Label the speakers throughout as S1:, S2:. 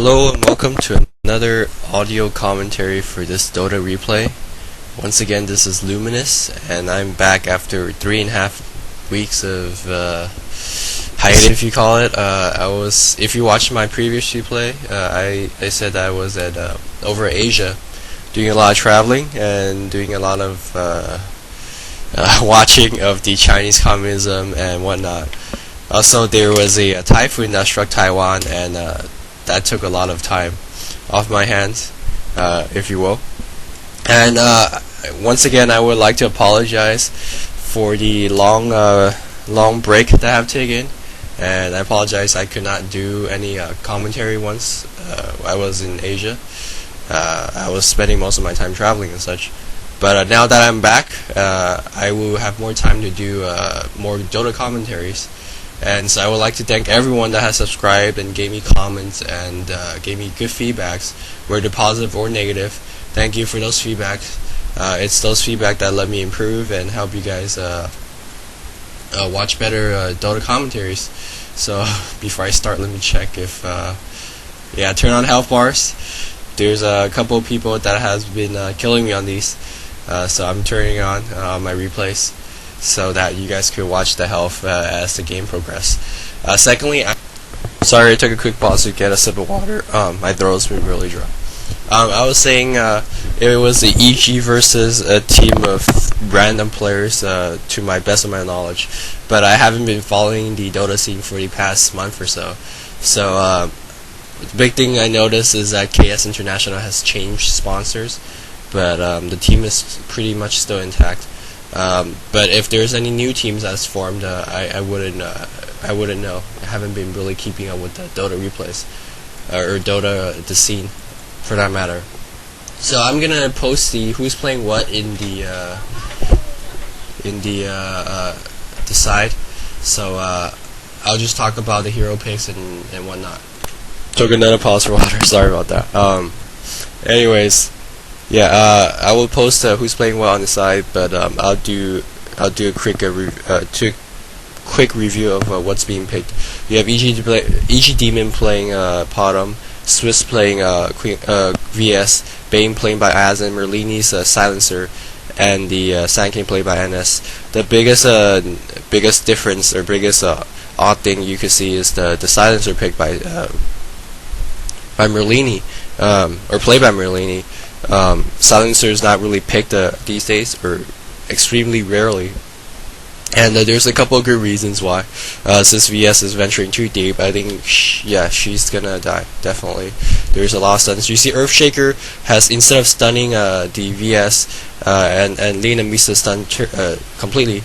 S1: Hello and welcome to another audio commentary for this Dota replay. Once again, this is Luminous, and I'm back after 3.5 weeks of hiatus, if you call it. If you watched my previous replay, I said I was at over Asia, doing a lot of traveling and doing a lot of watching of the Chinese communism and whatnot. Also, there was a typhoon that struck Taiwan, and that took a lot of time off my hands, if you will. And once again, I would like to apologize for the long break that I've taken, and I apologize I could not do any commentary once I was in Asia. I was spending most of my time traveling and such. But now that I'm back, I will have more time to do more Dota commentaries. And so I would like to thank everyone that has subscribed and gave me comments and gave me good feedbacks, whether positive or negative. Thank you for those feedbacks. It's those feedback that let me improve and help you guys watch better Dota commentaries. So before I start, let me check if turn on health bars. There's a couple of people that has been killing me on these, so I'm turning on my replays, so that you guys could watch the health as the game progresses. Secondly, sorry I took a quick pause to get a sip of water. My throat's been really dry. I was saying it was the EG versus a team of random players, to my best of my knowledge, but I haven't been following the Dota scene for the past month or so. So the big thing I noticed is that KS International has changed sponsors, but the team is pretty much still intact. But if there's any new teams that's formed, I wouldn't know. I haven't been really keeping up with the Dota replays, or Dota the scene, for that matter. So I'm gonna post the who's playing what in the side. So I'll just talk about the hero picks and whatnot. Took another pause for water. Sorry about that. Anyways. Yeah, I will post who's playing what on the side, but I'll do a quick review of what's being picked. You have EG.DeMoN playing Potom, Swiss playing VS, Bane playing by EG.Azen, Merlini's Silencer, and the Sand played by NS. The biggest difference or biggest odd thing you could see is the Silencer picked by Merlini, or played by Merlini. Silencer is not really picked these days, or extremely rarely, and there's a couple of good reasons why. Since VS is venturing too deep, I think she's gonna die, definitely. There's a lot of stuns. You see Earthshaker has, instead of stunning the VS and Lina missed the stun completely,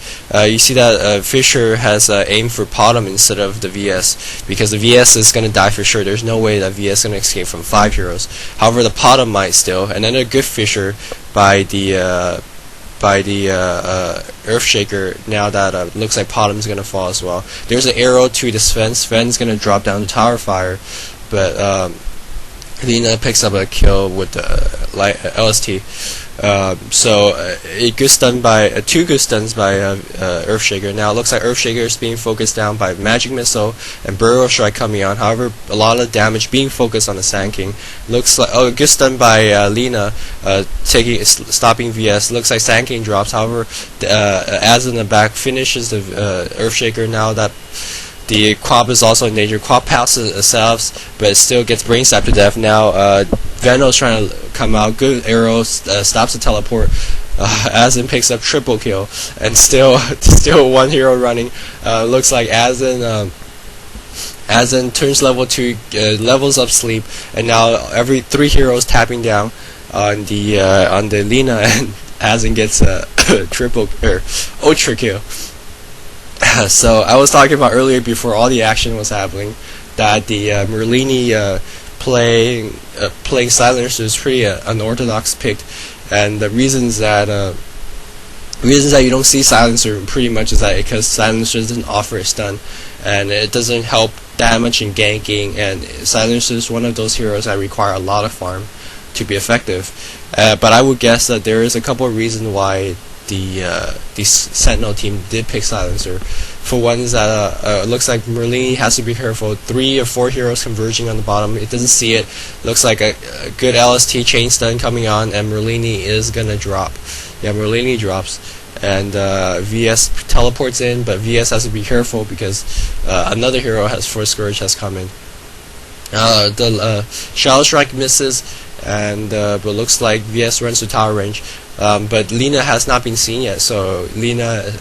S1: you see that Fisher has aimed for Potom instead of the VS, because the VS is gonna die for sure. There's no way that VS is gonna escape from 5 heroes. However, the Potom might still, and then a good Fisher by the Earthshaker. Now that looks like Potom's gonna fall as well. There's an arrow to this Sven's gonna drop down to Tower Fire, but Lina picks up a kill with the LST. So a good stun by two good stuns by Earthshaker. Now it looks like Earthshaker is being focused down by Magic Missile and Burial Strike coming on. However, a lot of damage being focused on the Sand King. Looks like a good stun by Lina, stopping VS. Looks like Sand King drops. However, as in the back finishes the Earthshaker. Now that the Quap is also in danger. Quap passes itself, but it still gets brain stabbed to death. Now Veno's trying to come out. Good arrow stops the teleport. EG.Azen picks up triple kill, and still one hero running. Looks like EG.Azen turns level 2, levels up sleep, and now every 3 heroes tapping down on the Lina, and EG.Azen gets a triple or ultra kill. So I was talking about earlier, before all the action was happening, that the Merlini playing Silencer is pretty unorthodox pick, and the reasons that you don't see Silencer pretty much is that because Silencer doesn't offer a stun, and it doesn't help that much in ganking, and Silencer is one of those heroes that require a lot of farm to be effective. But I would guess that there is a couple of reasons why the Sentinel team did pick Silencer. For one is that it looks like Merlini has to be careful. 3 or 4 heroes converging on the bottom. It doesn't see it. Looks like a good LST chain stun coming on, and Merlini is gonna drop. Yeah, Merlini drops, and VS teleports in, but VS has to be careful because another hero for Scourge has come in. The Shadow Strike misses, and but looks like VS runs to tower range. But Lina has not been seen yet, so Lina,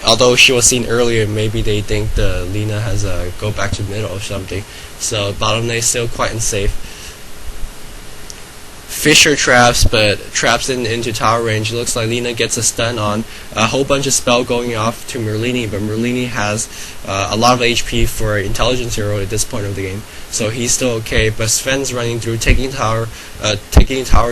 S1: although she was seen earlier, maybe they think the Lina has go back to middle or something. So bottom lane is still quite unsafe. Fisher traps, but traps into tower range. It looks like Lina gets a stun on. A whole bunch of spell going off to Merlini, but Merlini has a lot of HP for an intelligence hero at this point of the game, so he's still okay. But Sven's running through, taking tower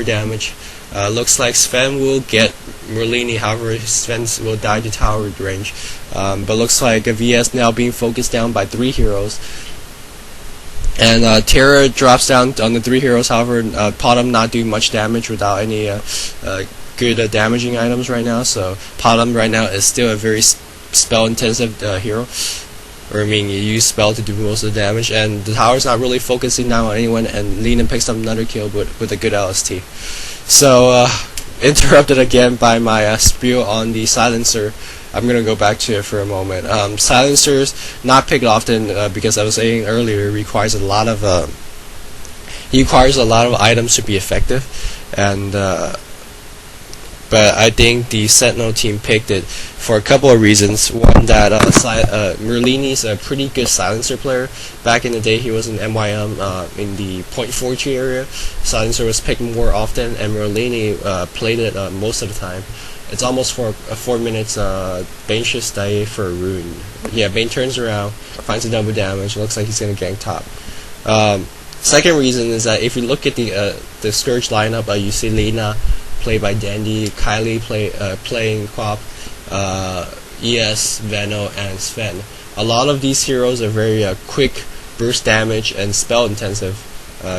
S1: damage. Looks like Sven will get Merlini, however Sven will die to tower range. But looks like a VS now being focused down by 3 heroes. And Terra drops down on the 3 heroes, however Potom not doing much damage without any good damaging items right now, so Potom right now is still a very spell intensive hero. Or I mean, you use spell to do most of the damage, and the tower's not really focusing now on anyone, and Lina picks up another kill with a good LST. So, interrupted again by my spiel on the Silencer. I'm gonna go back to it for a moment. Silencers not picked often because I was saying earlier, requires a lot of items to be effective, and but I think the Sentinel team picked it for a couple of reasons. One, that Merlini's a pretty good Silencer player. Back in the day, he was in MYM in the 0.4 area. Silencer was picked more often, and Merlini played it most of the time. It's almost for 4 minutes. Bane should stay for a rune. Yeah, Bane turns around, finds a double damage. Looks like he's gonna gank top. Second reason is that if you look at the Scourge lineup, you see Lina played by Dendi, Kylie playing Quap, ES, Veno, and Sven. A lot of these heroes are very quick burst damage and spell intensive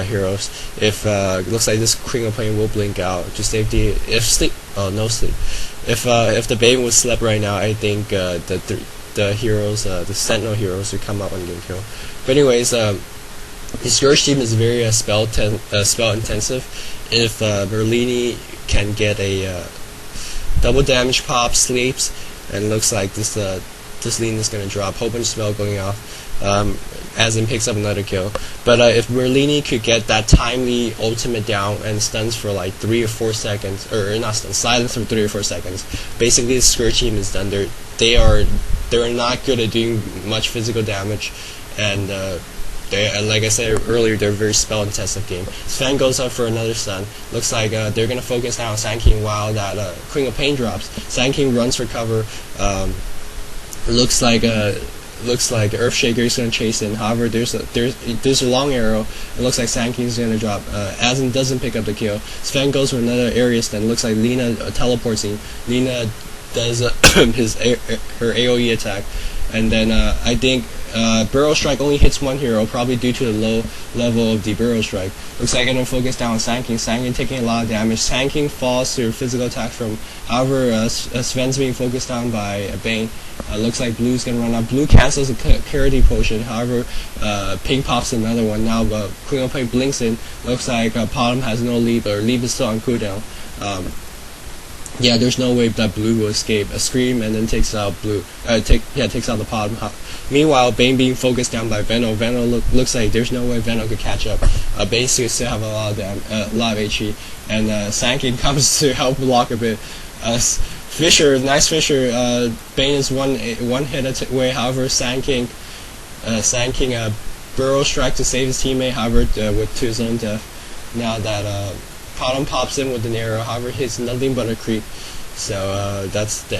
S1: heroes. If looks like this Queen of Pain will blink out. Just if no sleep. If the Bane would sleep right now, I think the heroes, the Sentinel heroes, would come out and get killed. But anyways, the Scourge team is very spell intensive. If Merlini can get a double damage pop, sleeps, and looks like this Lina is gonna drop. Whole bunch of spell going off. Azen picks up another kill. But if Merlini could get that timely ultimate down and stuns for like 3 or 4 seconds, or not stuns, silence for 3 or 4 seconds, basically the Scourge team is done. They're not good at doing much physical damage, and like I said earlier, they're a very spell intensive game. Sven goes up for another stun. Looks like they're gonna focus now on Sandking while that Queen of Pain drops. Sandking runs for cover. Looks like Earthshaker is gonna chase in. However, there's a long arrow. It looks like Sandking is gonna drop. Azen doesn't pick up the kill. Sven goes for another area stun. Looks like Lina teleports in. Lina does her AoE attack, and then I think Burrow Strike only hits 1 hero, probably due to the low level of the Burrow Strike. Looks like I'm gonna focus down on Sandking. Sandking taking a lot of damage. Sandking falls to physical attack from. However, Sven's being focused down by Bane. Looks like Blue's gonna run out. Blue cancels a Clarity Potion. However, Pink pops another one. Now Queen of Pain blinks in. Looks like Potom has no leap, or leap is still on cooldown. Yeah, there's no way that Blue will escape. A scream and then takes out Blue. Takes out the Potom. Meanwhile, Bane being focused down by Veno. Veno looks like there's no way Veno could catch up. Bane still have a lot of HP, and Sandking comes to help block a bit. Fisher, nice Fisher. Bane is one hit away. However, Sandking Burrow Strike to save his teammate. However, to his own death. Now that Potom pops in with an arrow. However, hits nothing but a creep. So that's the